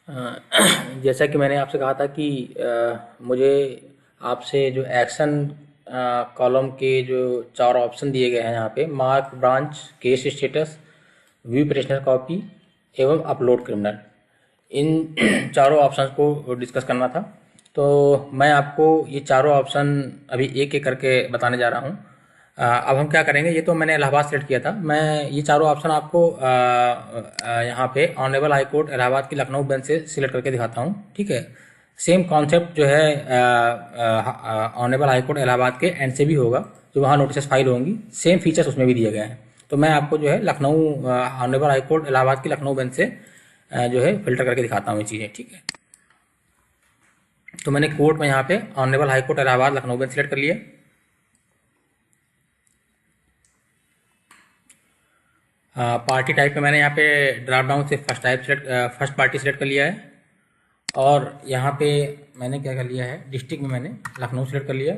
जैसा कि मैंने आपसे कहा था कि मुझे आपसे जो एक्शन कॉलम के जो 4 ऑप्शन दिए गए हैं यहाँ पे, mark branch, case status, view petitioner copy एवं अपलोड क्रिमिनल, इन चारों ऑप्शंस को डिस्कस करना था। तो मैं आपको ये चारों ऑप्शन अभी एक एक करके बताने जा रहा हूँ। अब हम क्या करेंगे, ये तो मैंने इलाहाबाद सेलेक्ट किया था। मैं ये चारों ऑप्शन आपको यहाँ पे ऑनरेबल हाई कोर्ट इलाहाबाद की लखनऊ बेंच से सिलेक्ट करके दिखाता हूँ, ठीक है। सेम कॉन्सेप्ट जो है ऑनरेबल हाई कोर्ट इलाहाबाद के एंड से भी होगा, जो वहाँ नोटिस फाइल होंगी, सेम फीचर्स उसमें भी दिए गए हैं। तो मैं आपको जो है Lucknow honourable high court Allahabad की लखनऊ बेंच से जो है फिल्टर करके दिखाता हूँ ये चीज़ें, ठीक है। तो मैंने कोर्ट में यहाँ पे honourable high court Allahabad Lucknow bench select कर लिया। पार्टी टाइप में मैंने यहाँ पे ड्रॉप डाउन से फर्स्ट पार्टी सेलेक्ट कर लिया है। और यहाँ पे मैंने क्या कर लिया है, डिस्ट्रिक्ट में मैंने लखनऊ सेलेक्ट कर लिया।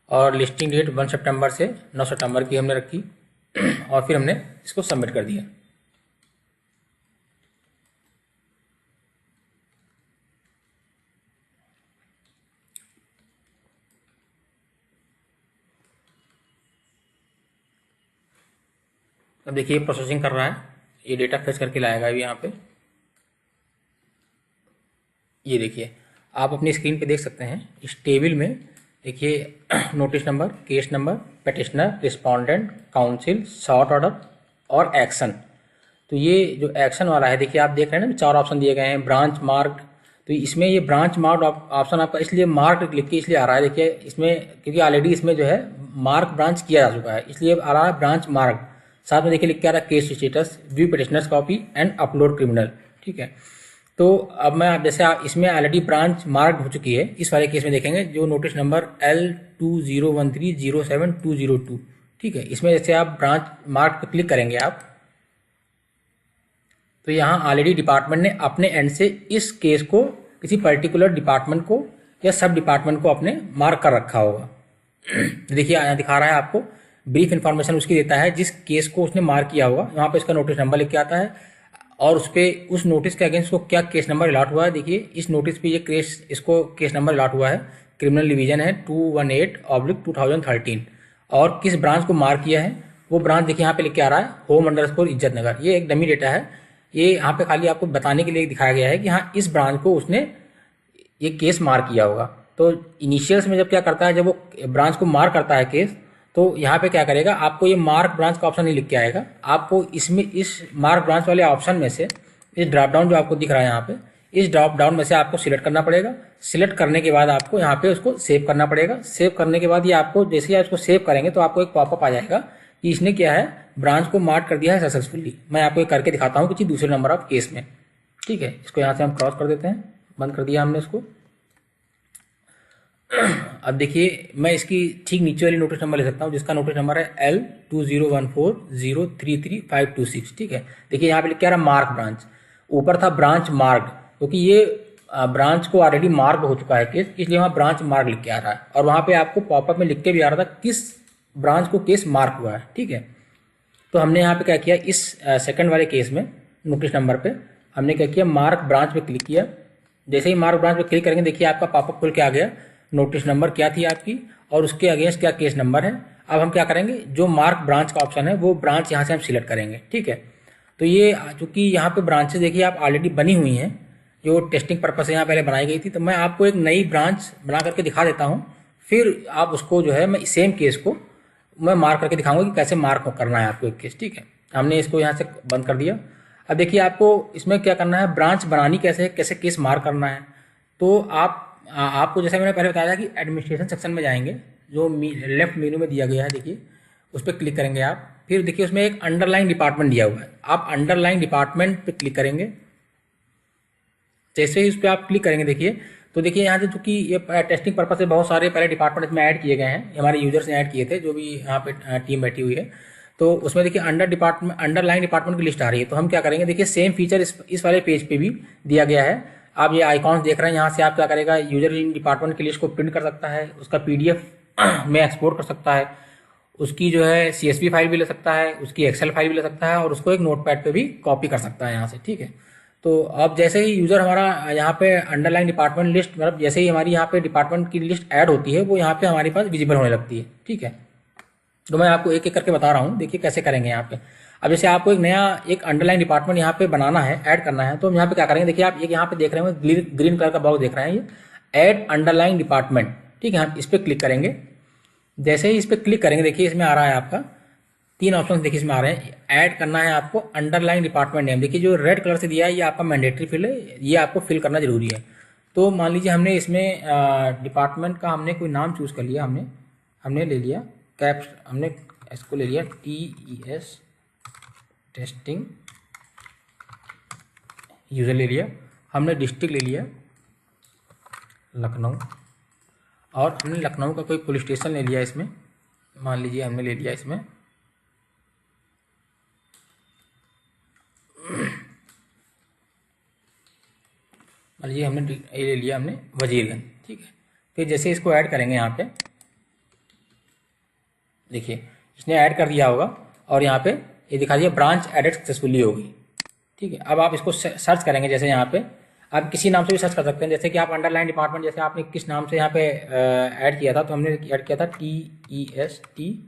और लिस्टिंग डेट 1 सितंबर से 9 सितंबर की हमने रखी और फिर हमने इसको सबमिट कर दिया। अब देखिए प्रोसेसिंग कर रहा है, ये डेटा फेच करके लाएगा अभी यहाँ पे। ये देखिए आप अपनी स्क्रीन पे देख सकते हैं, इस टेबल में देखिए notice number, case number, petitioner, respondent, council, short order और एक्शन। तो ये जो एक्शन वाला है, देखिए आप देख रहे हैं ना, 4 ऑप्शन दिए गए हैं, ब्रांच मार्क्ड। तो इसमें ये ब्रांच मार्क्ड ऑप्शन आपका इसलिए मार्क्ड लिख के इसलिए आ रहा है, देखिए इसमें, क्योंकि ऑलरेडी इसमें जो है मार्क ब्रांच किया जा चुका है, इसलिए आ रहा है ब्रांच मार्क्ड। साथ में देखिए लिख के आ रहा है case status, view petitioners copy and upload criminal, ठीक है। तो अब मैं जैसे इसमें ऑलरेडी ब्रांच मार्क हो चुकी है, इस वाले केस में देखेंगे जो नोटिस नंबर L201307-202, ठीक है। इसमें जैसे आप ब्रांच मार्क पर क्लिक करेंगे आप, तो यहाँ ऑलरेडी डिपार्टमेंट ने अपने एंड से इस केस को किसी पर्टिकुलर डिपार्टमेंट को या सब डिपार्टमेंट को अपने मार्क कर रखा होगा। देखिए यहाँ दिखा रहा है आपको, ब्रीफ इन्फॉर्मेशन उसकी देता है जिस केस को उसने मार्क किया होगा, वहाँ पे इसका नोटिस नंबर लिख के आता है और उस पर उस नोटिस के अगेंस्ट को क्या केस नंबर अलॉट हुआ है। देखिए इस नोटिस पे ये केस, इसको केस नंबर अलॉट हुआ है, क्रिमिनल डिवीजन है 218/2013, और किस ब्रांच को मार्क किया है वो ब्रांच देखिए यहाँ पे लिख के आ रहा है, होम इज्जत नगर। ये एक डमी डेटा है, ये यहाँ पे खाली आपको बताने के लिए दिखाया गया है कि हाँ इस ब्रांच को उसने ये केस मार्क किया होगा। तो इनिशियल्स में जब क्या करता है, जब वो ब्रांच को मार्क करता है केस, तो यहाँ पे क्या करेगा, आपको ये मार्क ब्रांच का ऑप्शन नहीं लिख के आएगा, आपको इसमें इस मार्क ब्रांच वाले ऑप्शन में से इस ड्रॉप डाउन जो आपको दिख रहा है यहाँ पे, इस ड्रॉप डाउन में से आपको सिलेक्ट करना पड़ेगा। सिलेक्ट करने के बाद आपको यहाँ पे उसको सेव करना पड़ेगा। सेव करने के बाद ये आपको, जैसे ही आप इसको सेव करेंगे तो आपको एक पॉपअप आ जाएगा कि इसने क्या है, ब्रांच को मार्क कर दिया है सक्सेसफुली। मैं आपको ये करके दिखाता हूँ किसी दूसरे नंबर ऑफ केस में, ठीक है। इसको यहाँ से हम क्रॉस कर देते हैं, बंद कर दिया हमने इसको। अब देखिए मैं इसकी ठीक नीचे वाली नोटिस नंबर ले सकता हूँ, जिसका नोटिस नंबर है L2014033526, ठीक है। देखिए यहाँ पे लिख के आ रहा है मार्क ब्रांच, ऊपर था ब्रांच मार्क, क्योंकि ये ब्रांच को ऑलरेडी मार्क हो चुका है केस, इसलिए वहाँ ब्रांच मार्क लिख के आ रहा है। और वहाँ पे आपको पॉपअप में लिख के भी आ रहा था किस ब्रांच को केस मार्क हुआ है, ठीक है। तो हमने यहाँ पे क्या किया, इस सेकंड वाले केस में नोटिस नंबर पे हमने क्या किया, मार्क ब्रांच पे क्लिक किया। जैसे ही मार्क ब्रांच पे क्लिक करेंगे, देखिए आपका पॉपअप खुल के आ गया, नोटिस नंबर क्या थी आपकी और उसके अगेंस्ट क्या केस नंबर है। अब हम क्या करेंगे, जो मार्क ब्रांच का ऑप्शन है वो ब्रांच यहाँ से हम सिलेक्ट करेंगे, ठीक है। तो ये चूंकि यहाँ पे ब्रांचेस देखिए आप ऑलरेडी बनी हुई हैं, जो टेस्टिंग पर्पज से यहाँ पहले बनाई गई थी, तो मैं आपको एक नई ब्रांच बना करके दिखा देता हूँ, फिर आप उसको जो है, मैं सेम केस को मैं मार्क करके दिखाऊंगा कि कैसे मार्क करना है आपको एक केस, ठीक है। हमने इसको यहाँ से बंद कर दिया। अब देखिए आपको इसमें क्या करना है, ब्रांच बनानी कैसे है, कैसे केस मार्क करना है। तो आपको जैसे मैंने पहले बताया था कि एडमिनिस्ट्रेशन सेक्शन में जाएंगे, जो लेफ्ट मेनू में दिया गया है, देखिए उस पर क्लिक करेंगे आप। फिर देखिए उसमें एक अंडरलाइन डिपार्टमेंट दिया हुआ है, आप अंडरलाइन डिपार्टमेंट पे क्लिक करेंगे। जैसे ही उस पर आप क्लिक करेंगे, देखिए तो देखिए यहाँ से चूंकि ये टेस्टिंग पर्पज से बहुत सारे पहले डिपार्टमेंट इसमें ऐड किए गए हैं, हमारे यूजर्स ने ऐड किए थे, जो भी यहाँ पे टीम बैठी हुई है। तो उसमें देखिए अंडरलाइन डिपार्टमेंट की लिस्ट आ रही है। तो हम क्या करेंगे, देखिए सेम फीचर इस वाले पेज पे भी दिया गया है। आप ये आइकॉन्स देख रहे हैं, यहाँ से आप क्या करेगा, यूजर इन डिपार्टमेंट की लिस्ट को प्रिंट कर सकता है, उसका PDF में एक्सपोर्ट कर सकता है, उसकी जो है CSV फाइल भी ले सकता है, उसकी एक्सेल फाइल भी ले सकता है, और उसको एक नोटपैड पे भी कॉपी कर सकता है यहाँ से, ठीक है। तो अब जैसे ही यूज़र हमारा यहाँ पे अंडरलाइन डिपार्टमेंट लिस्ट, मतलब जैसे ही हमारी यहाँ पे डिपार्टमेंट की लिस्ट ऐड होती है वो यहाँ पे हमारे पास विजिबल होने लगती है। ठीक है, तो मैं आपको एक एक करके बता रहा हूँ, देखिए कैसे करेंगे यहाँ पे। अब जैसे आपको एक नया एक अंडरलाइन डिपार्टमेंट यहाँ पे बनाना है, ऐड करना है, तो हम यहाँ पे क्या करेंगे, देखिए आप एक यहाँ पे देख रहे हैं ग्रीन कलर का बॉक्स देख रहे हैं, ये ऐड अंडरलाइन डिपार्टमेंट। ठीक है, हम इस पर क्लिक करेंगे। जैसे ही इस पर क्लिक करेंगे, देखिए इसमें आ रहा है आपका 3 ऑप्शन, देखिए इसमें आ रहे हैं। ऐड करना है आपको अंडरलाइन डिपार्टमेंट नेम, देखिए जो रेड कलर से दिया है ये आपका मैंडेटरी फील्ड है, ये आपको फिल करना जरूरी है। तो मान लीजिए हमने इसमें डिपार्टमेंट का हमने कोई नाम चूज़ कर लिया, हमने ले लिया कैप्स, हमने इसको ले लिया TES टेस्टिंग यूज़र ले लिया। हमने डिस्ट्रिक्ट ले लिया लखनऊ, और हमने लखनऊ का कोई पुलिस स्टेशन ले लिया इसमें, मान लीजिए हमने ले लिया इसमें मान लीजिए हमने ये ले लिया हमने वजीरगंज। ठीक है, फिर जैसे इसको ऐड करेंगे यहाँ पे, देखिए इसने ऐड कर दिया होगा और यहाँ पे ये दिखा दिया ब्रांच एडेड सक्सेसफुली होगी। ठीक है, अब आप इसको सर्च करेंगे, जैसे यहाँ पे आप किसी नाम से भी सर्च कर सकते हैं, जैसे कि आप अंडरलाइन डिपार्टमेंट, जैसे आपने किस नाम से यहाँ पे ऐड किया था, तो हमने ऐड किया था TESTING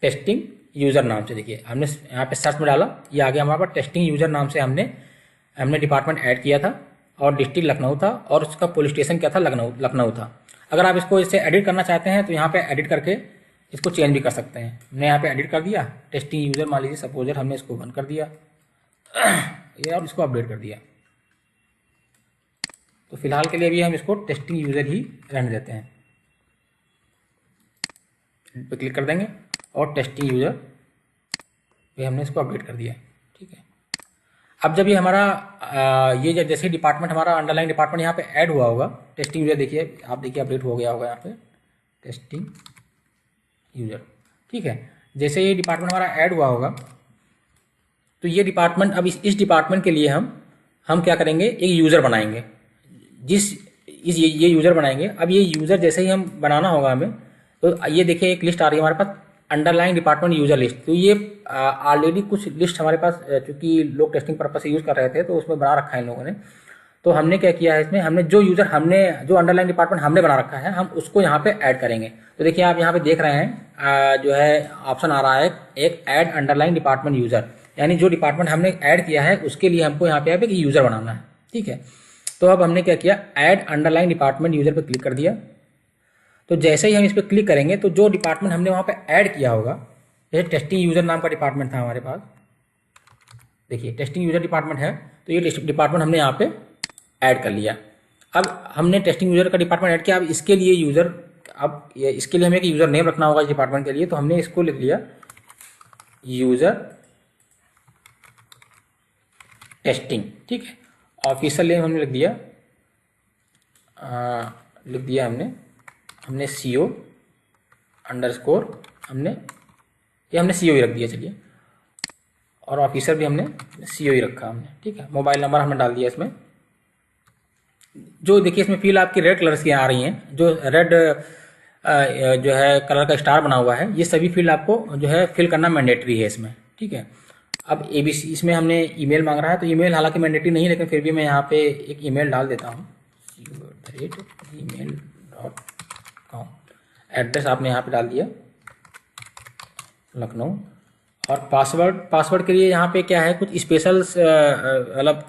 टेस्टिंग यूज़र नाम से। देखिए हमने यहाँ पे सर्च में डाला, ये आ गया हमारे पास टेस्टिंग यूज़र नाम से हमने डिपार्टमेंट ऐड किया था, और डिस्ट्रिक्ट लखनऊ था, और उसका पुलिस स्टेशन क्या था, लखनऊ था। अगर आप इसको इससे एडिट करना चाहते हैं तो यहाँ पे एडिट करके इसको चेंज भी कर सकते हैं। हमने यहाँ पे एडिट कर दिया, टेस्टिंग यूज़र मान लीजिए सपोजर, हमने इसको बंद कर दिया ये, और इसको अपडेट कर दिया। तो फिलहाल के लिए भी हम इसको टेस्टिंग यूज़र ही रहने देते हैं। पे क्लिक कर देंगे और टेस्टिंग यूज़र पे हमने इसको अपडेट कर दिया। ठीक है, अब जब ये हमारा ये जैसे डिपार्टमेंट हमारा अंडरलाइन डिपार्टमेंट यहाँ पे ऐड हुआ होगा, टेस्टिंग यूज़र देखिए आप देखिए अपडेट हो गया होगा यहाँ पे टेस्टिंग यूज़र। ठीक है, जैसे ये डिपार्टमेंट हमारा ऐड हुआ होगा, तो ये डिपार्टमेंट अब इस डिपार्टमेंट के लिए हम क्या करेंगे, एक यूज़र बनाएंगे, ये यूज़र बनाएंगे। अब ये यूज़र जैसे ही हम बनाना होगा हमें, तो ये देखिए एक लिस्ट आ रही है हमारे पास अंडरलाइन डिपार्टमेंट यूज़र लिस्ट। तो ये ऑलरेडी कुछ लिस्ट हमारे पास, चूँकि लोग टेस्टिंग पर्पज से यूज़ कर रहे थे तो उसमें बना रखा है इन लोगों ने। तो हमने क्या किया है, इसमें हमने जो यूज़र जो अंडरलाइन डिपार्टमेंट हमने बना रखा है, हम उसको यहाँ पे ऐड करेंगे। तो देखिए आप यहाँ पे देख रहे हैं जो है ऑप्शन आ रहा है एक ऐड अंडरलाइन डिपार्टमेंट यूज़र, यानी जो डिपार्टमेंट हमने ऐड किया है उसके लिए हमको यहाँ पे एक यूज़र बनाना है। ठीक है, तो अब हमने क्या किया, ऐड अंडरलाइन डिपार्टमेंट यूज़र पर क्लिक कर दिया। तो जैसे ही हम इस पर क्लिक करेंगे तो जो डिपार्टमेंट हमने वहाँ पे ऐड किया होगा, जैसे टेस्टिंग यूज़र नाम का डिपार्टमेंट था हमारे पास, देखिए टेस्टिंग यूज़र डिपार्टमेंट है, तो ये डिपार्टमेंट हमने यहाँ पे ऐड कर लिया। अब हमने टेस्टिंग यूज़र का डिपार्टमेंट ऐड किया, अब इसके लिए इसके लिए हमें एक यूज़र नेम रखना होगा इस डिपार्टमेंट के लिए, तो हमने इसको लिख लिया यूज़र टेस्टिंग। ठीक है, ऑफिशियल नेम हमने लिख दिया हमने CO अंडरस्कोर हमने CO ही रख दिया, चलिए, और ऑफिसर भी हमने CO ही रखा हमने। ठीक है, मोबाइल नंबर हमने डाल दिया इसमें। जो देखिए इसमें फील्ड आपकी रेड कलर की आ रही हैं, जो रेड जो है कलर का स्टार बना हुआ है, ये सभी फील्ड आपको जो है फिल करना मैंडेटरी है इसमें। ठीक है, अब ABC इसमें हमने ईमेल मांग रहा है, तो ईमेल हालांकि मैंडेटरी नहीं है, लेकिन फिर भी मैं यहाँ पे एक ईमेल डाल देता हूँ email.com। एड्रेस आपने यहाँ पे डाल दिया लखनऊ, और पासवर्ड के लिए यहाँ पे क्या है, कुछ स्पेशल मतलब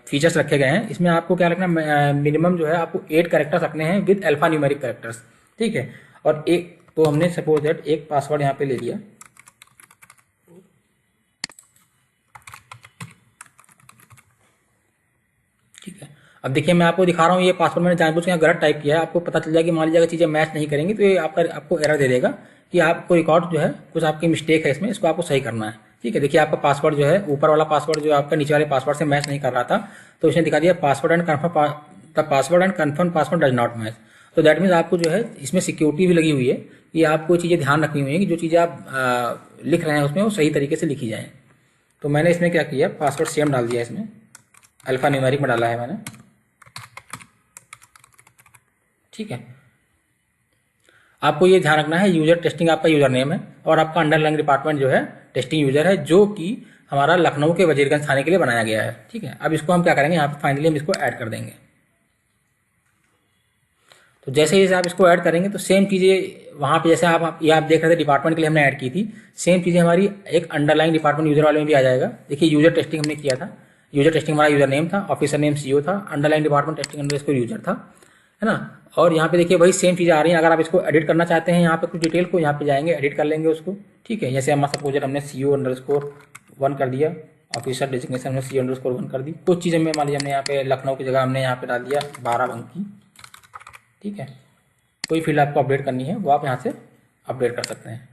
फीचर्स रखे गए हैं। इसमें आपको क्या रखना, मिनिमम जो है आपको 8 कैरेक्टर्स रखने हैं विद अल्फा न्यूमेरिक कैरेक्टर्स। ठीक है, और एक तो हमने सपोज दैट एक पासवर्ड यहाँ पे ले लिया। ठीक है, अब देखिए मैं आपको दिखा रहा हूँ, ये पासवर्ड मैंने जानबूझ के यहाँ गलत टाइप किया है। आपको पता चल जाएगा, मान लीजिए चीज़ें मैच नहीं करेंगी तो ये आपको एरर दे देगा कि आपको रिकॉर्ड जो है कुछ आपकी मिस्टेक है इसमें, इसको आपको सही करना है। ठीक है, देखिए आपका पासवर्ड जो है, ऊपर वाला पासवर्ड जो आपका नीचे वाले पासवर्ड से मैच नहीं कर रहा था, तो उसने दिखा दिया password and confirm password does not match. तो दैट मीन्स आपको जो है इसमें सिक्योरिटी भी लगी हुई है कि आपको चीज़ें ध्यान रखनी हुई है कि जो चीज़ें आप लिख रहे हैं उसमें वो सही तरीके से लिखी जाए। तो मैंने इसमें क्या किया, पासवर्ड सेम डाल दिया, इसमें अल्फा न्यूमेरिक में डाला है मैंने। ठीक है, आपको ये ध्यान रखना है यूजर टेस्टिंग आपका यूजर नेम है, और आपका अंडरलाइन डिपार्टमेंट जो है टेस्टिंग यूजर है, जो कि हमारा लखनऊ के वजीरगंज थाने के लिए बनाया गया है। ठीक है, अब इसको हम क्या करेंगे, यहाँ पे फाइनली हम इसको ऐड कर देंगे। तो जैसे ही आप इसको ऐड करेंगे तो सेम चीज़ें वहाँ पे जैसे ये आप देख रहे थे डिपार्टमेंट के लिए हमने ऐड की थी, सेम चीज़ें हमारी एक अंडरलाइन डिपार्टमेंट यूजर वाले में भी आ जाएगा। देखिए यूजर टेस्टिंग हमने किया था, यूजर टेस्टिंग हमारा यूजर नेम था, ऑफिसर नेम सीओ था, underline department testing underscore user था, है ना। और यहाँ पे देखिए वही सेम चीज़ें आ रही हैं। अगर आप इसको एडिट करना चाहते हैं यहाँ पे कुछ डिटेल को, यहाँ पे जाएंगे एडिट कर लेंगे उसको। ठीक है, जैसे हम सपोज हमने CO_1 कर दिया, ऑफिसर डेजिग्नेशन हमने CO_1 कर दी। कुछ चीज़ें में मान लीजिए हमने यहाँ पे लखनऊ की जगह हमने यहाँ पे डाल दिया बाराबंकी। ठीक है, कोई फील्ड आपको अपडेट करनी है वो आप यहाँ से अपडेट कर सकते हैं।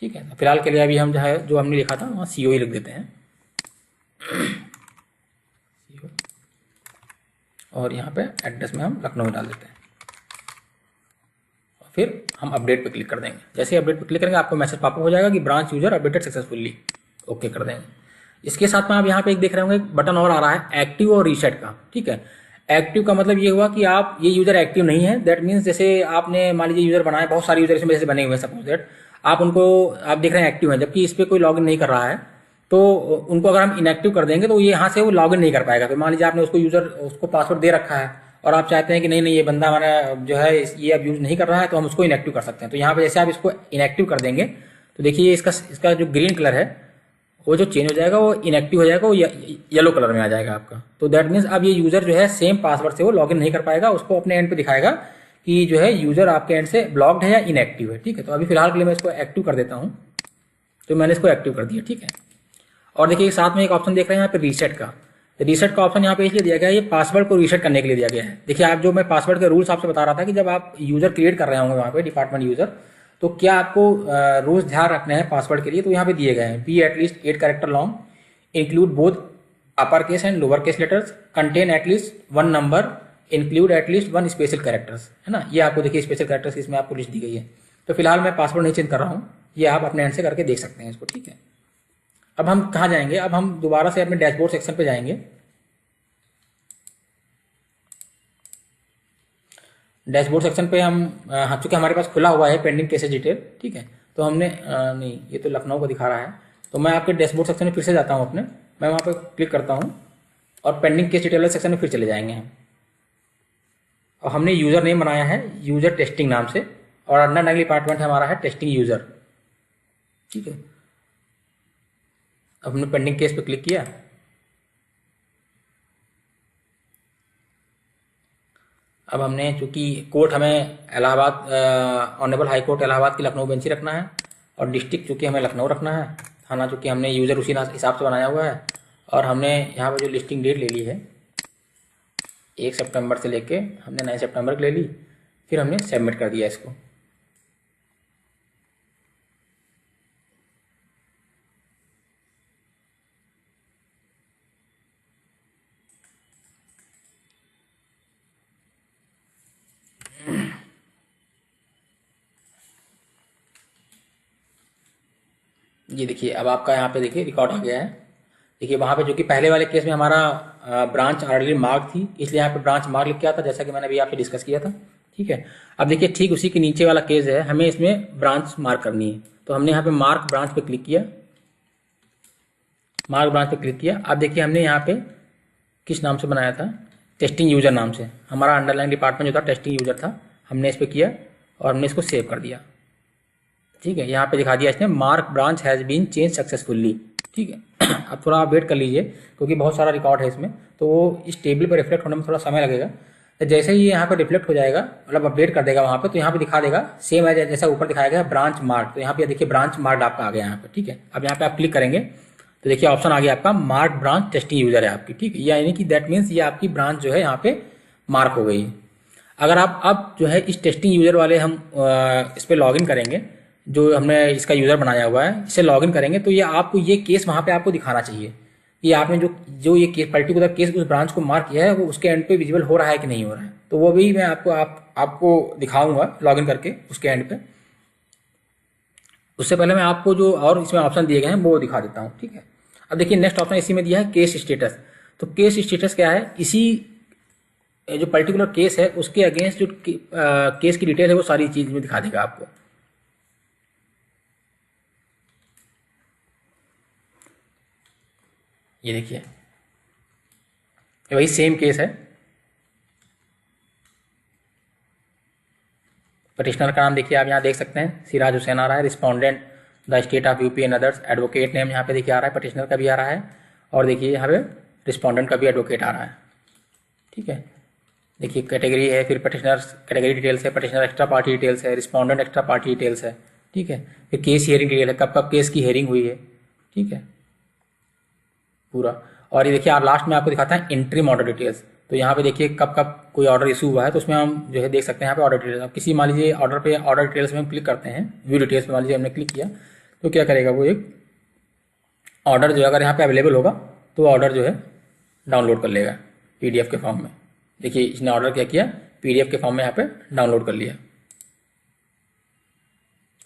ठीक है, तो फिलहाल के लिए अभी हम जो है जो हमने लिखा था वहाँ CO ही लिख देते हैं CO, और यहाँ पे एड्रेस में हम लखनऊ डाल देते हैं और फिर हम अपडेट पे क्लिक कर देंगे। जैसे ही अपडेट पे क्लिक करेंगे आपको मैसेज पॉपअप हो जाएगा कि branch user updated successfully, okay कर देंगे। इसके साथ में आप यहाँ पे एक देख रहे होंगे बटन और आ रहा है एक्टिव और रीसेट का। ठीक है, एक्टिव का मतलब ये हुआ कि आप ये यूजर एक्टिव नहीं है, दैट मीन्स जैसे आपने मान लीजिए यूजर बनाए, बहुत सारे यूजर इसमें जैसे बने हुए हैं, सपोज दैट आप उनको आप देख रहे हैं एक्टिव है, जबकि इस पर कोई लॉगिन नहीं कर रहा है, तो उनको अगर हम इनएक्टिव कर देंगे तो ये यहाँ से वो लॉगिन नहीं कर पाएगा। तो मान लीजिए आपने उसको यूजर उसको पासवर्ड दे रखा है और आप चाहते हैं कि नहीं ये बंदा हमारा जो है ये अब यूज नहीं कर रहा है, तो हम उसको इनएक्टिव कर सकते हैं। तो यहाँ पे जैसे आप इसको इनएक्टिव कर देंगे तो देखिए इसका जो ग्रीन कलर है वो जो चेंज हो जाएगा, वो इनएक्टिव हो जाएगा, वो येलो कलर में आ जाएगा आपका। तो दैट मीन्स अब ये यूजर जो है सेम पासवर्ड से वो लॉगिन नहीं कर पाएगा, उसको अपने एंड पे दिखाएगा कि जो है यूजर आपके एंड से ब्लॉक्ड है या इनएक्टिव है। ठीक है, तो अभी फिलहाल के लिए मैं इसको एक्टिव कर देता हूँ, तो मैंने इसको एक्टिव कर दिया। ठीक है, और देखिए साथ में एक ऑप्शन देख रहे हैं यहाँ पे रीसेट का। रीसेट का ऑप्शन यहाँ पे इसलिए दिया गया है, ये पासवर्ड को रीसेट करने के लिए दिया गया है। देखिए आप जो मैं पासवर्ड के रूल्स आपसे बता रहा था कि जब आप यूजर क्रिएट कर रहे होंगे वहाँ पे डिपार्टमेंट यूजर, तो क्या आपको रूल्स ध्यान रखने हैं पासवर्ड के लिए, तो यहाँ पे दिए गए हैं। Be at least 8 character long, include both upper case and lower case letters, contain at least 1 number, include at least 1 special characters, है ना। ये आपको देखिए स्पेशल कैरेक्टर्स इसमें आपको लिस्ट दी गई है। तो फिलहाल मैं पासवर्ड नहीं चेंज कर रहा हूँ, ये आप अपने एंड से करके देख सकते हैं इसको। ठीक है, अब हम कहाँ जाएंगे, अब हम दोबारा से अपने डैशबोर्ड सेक्शन पे जाएंगे। डैशबोर्ड सेक्शन पे हम चूंकि हमारे पास खुला हुआ है पेंडिंग केसेस डिटेल। ठीक है, तो हमने नहीं, ये तो लखनऊ को दिखा रहा है, तो मैं आपके डैशबोर्ड सेक्शन में फिर से जाता हूँ अपने, मैं वहाँ पे क्लिक करता हूँ और पेंडिंग केस डिटेल सेक्शन में फिर चले जाएंगे हम। और हमने यूजर नेम बनाया है यूजर टेस्टिंग नाम से, और अंडर डिपार्टमेंट हमारा है टेस्टिंग यूजर। ठीक है, अब हमने पेंडिंग केस पे क्लिक किया, अब हमने चूंकि कोर्ट हमें Allahabad honourable high court Allahabad की लखनऊ बेंच ही रखना है, और डिस्ट्रिक्ट चूंकि हमें लखनऊ रखना है, थाना चूंकि हमने यूज़र उसी हिसाब से बनाया हुआ है, और हमने यहाँ पर जो लिस्टिंग डेट ले ली है 1 सितंबर से लेके हमने 9 सितंबर की ले ली, फिर हमने सबमिट कर दिया इसको। ये देखिए अब आपका यहाँ पे देखिए रिकॉर्ड आ गया है। देखिए वहाँ पे जो कि पहले वाले केस में हमारा ब्रांच ऑलरेडी मार्क थी, इसलिए यहाँ पे ब्रांच मार्क लिख के आता, जैसा कि मैंने अभी आपसे डिस्कस किया था। ठीक है, अब देखिए ठीक उसी के नीचे वाला केस है, हमें इसमें ब्रांच मार्क करनी है, तो हमने यहाँ पे मार्क ब्रांच पे क्लिक किया, मार्क ब्रांच पे क्लिक किया। अब देखिए हमने यहाँ पे किस नाम से बनाया था, टेस्टिंग यूजर नाम से, हमारा अंडरलाइन डिपार्टमेंट जो था टेस्टिंग यूजर था, हमने इस पर किया और हमने इसको सेव कर दिया। ठीक है, यहाँ पे दिखा दिया इसने mark branch has been change successfully. ठीक है, अब थोड़ा आप वेट कर लीजिए क्योंकि बहुत सारा रिकॉर्ड है इसमें, तो वो इस टेबल पर रिफ्लेक्ट होने में थोड़ा समय लगेगा। तो जैसे ही यहाँ पर रिफ्लेक्ट हो जाएगा, मतलब अपडेट कर देगा वहाँ पे, तो यहाँ पे दिखा देगा सेम है जैसा ऊपर दिखाया गया ब्रांच मार्क, तो यहाँ पे देखिए ब्रांच मार्क आपका आ गया यहाँ पे। ठीक है, अब यहाँ पे आप क्लिक करेंगे तो देखिए ऑप्शन आ गया आपका मार्क ब्रांच टेस्टिंग यूजर है आपकी। ठीक है, यानी कि दैट मीन्स ये आपकी ब्रांच जो है यहाँ पे मार्क हो गई। अगर आप अब जो है इस टेस्टिंग यूजर वाले हम इस पर लॉगिन करेंगे, जो हमने इसका यूज़र बनाया हुआ है, इसे लॉगिन करेंगे तो ये आपको ये केस वहाँ पे आपको दिखाना चाहिए कि आपने जो ये केस पर्टिकुलर केस उस ब्रांच को मार्क किया है वो उसके एंड पे विजिबल हो रहा है कि नहीं हो रहा है। तो वो भी मैं आपको दिखाऊंगा लॉगिन करके उसके एंड पे। उससे पहले मैं आपको जो और इसमें ऑप्शन दिए गए हैं वो दिखा देता हूँ। ठीक है, अब देखिए नेक्स्ट ऑप्शन इसी में दिया है केस स्टेटस। तो केस स्टेटस क्या है, इसी जो पर्टिकुलर केस है उसके अगेंस्ट जो केस की डिटेल है वो सारी चीज़ में दिखा देगा आपको। ये देखिए, ये वही सेम केस है। पटिशनर का नाम देखिए आप यहाँ देख सकते हैं, सिराज हुसैन आ रहा है। Respondent the state of UP and others. Advocate name यहाँ पे देखिए आ रहा है, पटिशनर का भी आ रहा है, और देखिए यहाँ पे रिस्पोंडेंट का भी एडवोकेट आ रहा है। ठीक है, देखिए कैटेगरी है, फिर पटिशनर कैटेगरी डिटेल्स है, पटिशनर एक्स्ट्रा पार्टी डिटेल्स है, रिस्पोंडेंट एक्स्ट्रा पार्टी डिटेल्स है। ठीक है, फिर केस हियरिंग डिटेल है, कब कब केस की हियरिंग हुई है। ठीक है, पूरा। और ये देखिए आप लास्ट में आपको दिखाता है इंट्रीम ऑर्डर डिटेल्स। तो यहाँ पे देखिए कब कब कोई ऑर्डर इशू हुआ है, तो उसमें हम जो है देख सकते हैं यहाँ पे ऑर्डर डिटेल्स। अब किसी मान लीजिए ऑर्डर पे, ऑर्डर डिटेल्स में हम क्लिक करते हैं, व्यू डिटेल्स में मान लीजिए हमने क्लिक किया, तो क्या करेगा वो, एक ऑर्डर जो है अगर यहाँ पे अवेलेबल होगा तो ऑर्डर जो है डाउनलोड कर लेगा PDF के फॉर्म में। देखिए इसने ऑर्डर क्या किया, PDF के फॉर्म में यहाँ पे डाउनलोड कर लिया।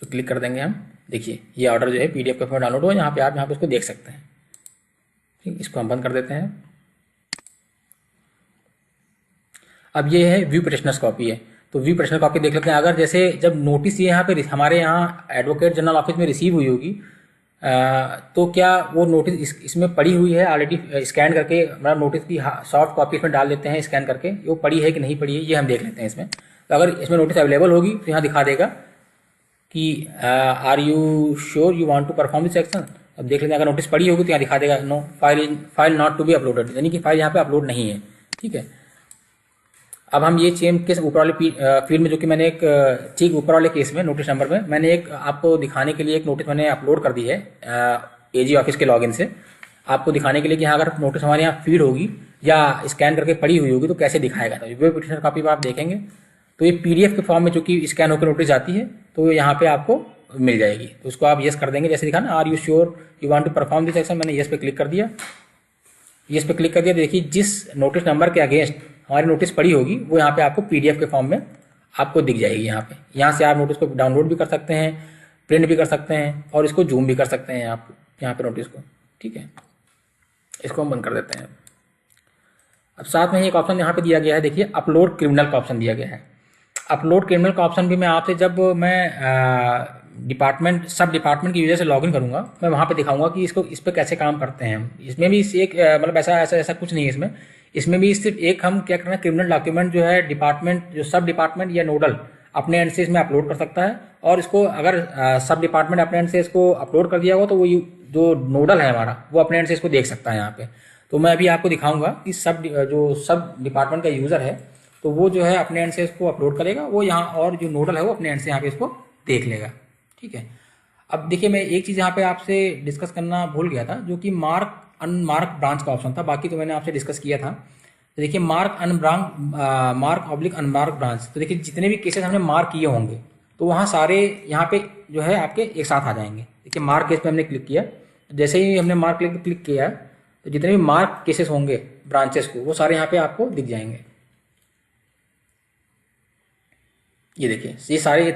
तो क्लिक कर देंगे हम, देखिए ये ऑर्डर जो है PDF के फॉर्म में डाउनलोड हुआ, यहाँ पे आप यहाँ पे उसको देख सकते हैं। ठीक, इसको हम बंद कर देते हैं। अब ये है व्यू पिटिशनर्स कॉपी है, तो व्यू पिटिशनर कॉपी देख लेते हैं। अगर जैसे जब नोटिस ये यहाँ पे हमारे यहाँ एडवोकेट जनरल ऑफिस में रिसीव हुई होगी, तो क्या वो नोटिस इसमें पड़ी हुई है ऑलरेडी स्कैन करके, मतलब नोटिस की सॉफ्ट कॉपी इसमें डाल देते हैं स्कैन करके, वो पड़ी है कि नहीं पड़ी है ये हम देख लेते हैं इसमें। तो अगर इसमें नोटिस अवेलेबल होगी तो यहाँ दिखा देगा कि are you sure you want to perform this action. अब देख लेते हैं, अगर नोटिस पड़ी होगी तो यहाँ दिखा देगा no file not to be uploaded, यानी कि फाइल यहाँ पे अपलोड नहीं है। ठीक है, अब हम ये सेम केस ऊपर वाले फील्ड में, जो कि मैंने एक ठीक ऊपर वाले केस में नोटिस नंबर में मैंने एक आपको दिखाने के लिए एक नोटिस मैंने अपलोड कर दी है AG ऑफिस के लॉगिन से, आपको दिखाने के लिए कि यहाँ अगर नोटिस हमारे यहाँ फीड होगी या स्कैन करके पड़ी हुई होगी तो कैसे दिखाएगा। तो व्यू पिटिशनर कॉपी पर आप देखेंगे तो ये PDF के फॉर्म में जो कि स्कैन होकर नोटिस जाती है तो यहाँ पे आपको मिल जाएगी। तो उसको आप येस कर देंगे, जैसे दिखा ना, are you sure you want to perform this action, मैंने येस पे क्लिक कर दिया। येस पे क्लिक कर दिया, देखिए जिस नोटिस नंबर के अगेंस्ट हमारी नोटिस पड़ी होगी वो यहाँ पे आपको PDF के फॉर्म में आपको दिख जाएगी। यहाँ से आप नोटिस को डाउनलोड भी कर सकते हैं, प्रिंट भी कर सकते हैं, और इसको जूम भी कर सकते हैं आप यहाँ पे नोटिस को। ठीक है, इसको हम बंद कर देते हैं। अब साथ में ही एक ऑप्शन यहाँ पे दिया गया है, देखिए अपलोड क्रिमिनल का ऑप्शन दिया गया है। अपलोड क्रिमिनल का ऑप्शन भी मैं आपसे जब मैं डिपार्टमेंट सब डिपार्टमेंट की यूजर से लॉगिन करूंगा, मैं वहाँ पे दिखाऊंगा कि इसको इस पर कैसे काम करते हैं हम। इसमें भी एक मतलब ऐसा कुछ नहीं है इसमें भी सिर्फ एक हम क्या करना है, क्रिमिनल डॉक्यूमेंट जो है डिपार्टमेंट, जो सब डिपार्टमेंट या नोडल अपने एंड से इसमें अपलोड कर सकता है, और इसको अगर सब डिपार्टमेंट अपने एंड से इसको अपलोड कर दिया होगा तो वो जो नोडल है हमारा वो अपने एंड से इसको देख सकता है यहाँ पे। तो मैं अभी आपको दिखाऊंगा कि सब डिपार्टमेंट का यूज़र है तो वो जो है अपने एंड से इसको अपलोड करेगा, वो यहाँ, और जो नोडल है वो अपने एंड से यहाँ पे इसको देख लेगा। ठीक है, अब देखिए मैं एक चीज़ यहाँ पे आपसे डिस्कस करना भूल गया था, जो कि मार्क अनमार्क ब्रांच का ऑप्शन था, बाकी तो मैंने आपसे डिस्कस किया था। तो देखिए मार्क ऑब्लिक अनमार्क ब्रांच, तो देखिए जितने भी केसेस हमने मार्क किए होंगे तो वहाँ सारे यहाँ पे जो है आपके एक साथ आ जाएंगे। देखिए मार्क केस पे हमने क्लिक किया, तो जैसे ही हमने मार्क क्लिक किया तो जितने भी मार्क केसेस होंगे ब्रांचेस को वो सारे यहाँ पे आपको दिख जाएंगे। ये देखिए ये सारे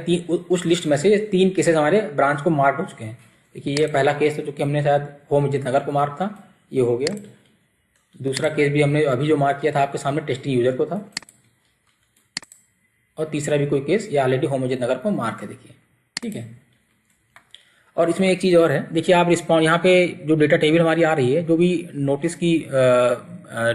उस लिस्ट में से 3 केसेस हमारे ब्रांच को मार्क हो चुके हैं। देखिए ये पहला केस तो जो कि हमने शायद होम इज्जत नगर को मार्क था, ये हो गया। दूसरा केस भी हमने अभी जो मार्क किया था आपके सामने टेस्टिंग यूजर को था, और तीसरा भी कोई केस ये ऑलरेडी होम इज्जत नगर को मार्क है। देखिए ठीक है, और इसमें एक चीज़ और है, देखिए आप रिस्पॉन्स यहाँ पे जो डेटा टेबल हमारी आ रही है, जो भी नोटिस की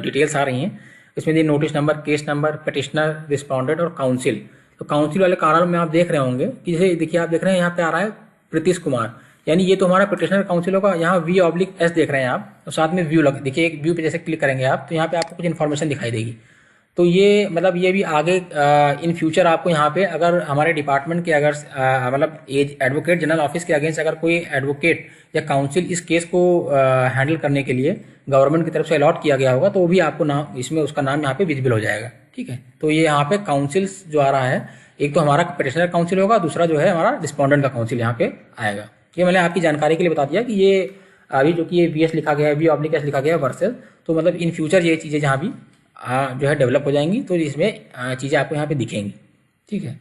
डिटेल्स आ रही हैं, इसमें notice number, case number, petitioner, respondent और काउंसिल। तो काउंसिल वाले कॉलम में आप देख रहे होंगे कि जैसे देखिए आप देख रहे हैं यहाँ पे आ रहा है प्रीतिश कुमार, यानी ये तो हमारा पिटिशनर काउंसिल होगा। यहाँ V/S देख रहे हैं आप, तो साथ में व्यू देखिए, एक व्यू पे जैसे क्लिक करेंगे आप तो यहाँ पे आपको कुछ इन्फॉर्मेशन दिखाई देगी। तो ये मतलब ये भी आगे इन फ्यूचर आपको यहाँ पे अगर हमारे डिपार्टमेंट के अगर मतलब एडवोकेट जनरल ऑफिस के अगेंस्ट अगर कोई एडवोकेट या काउंसिल इस केस को हैंडल करने के लिए गवर्नमेंट की तरफ से अलॉट किया गया होगा तो वो भी आपको नाम, इसमें उसका नाम यहाँ पे विजिबल हो जाएगा। ठीक है, तो ये यहाँ पे काउंसिल्स जो आ रहा है, एक तो हमारा पिटिशनर काउंसिल होगा, दूसरा जो है हमारा रिस्पॉन्डेंट का काउंसिल यहाँ पे आएगा। ये मैंने आपकी जानकारी के लिए बता दिया कि ये अभी जो कि ये VS लिखा गया है, V/S लिखा गया है वर्सेस, तो मतलब इन फ्यूचर ये चीज़ें जहाँ भी जो है डेवलप हो जाएंगी तो इसमें चीज़ें आपको यहाँ पे दिखेंगी। ठीक है।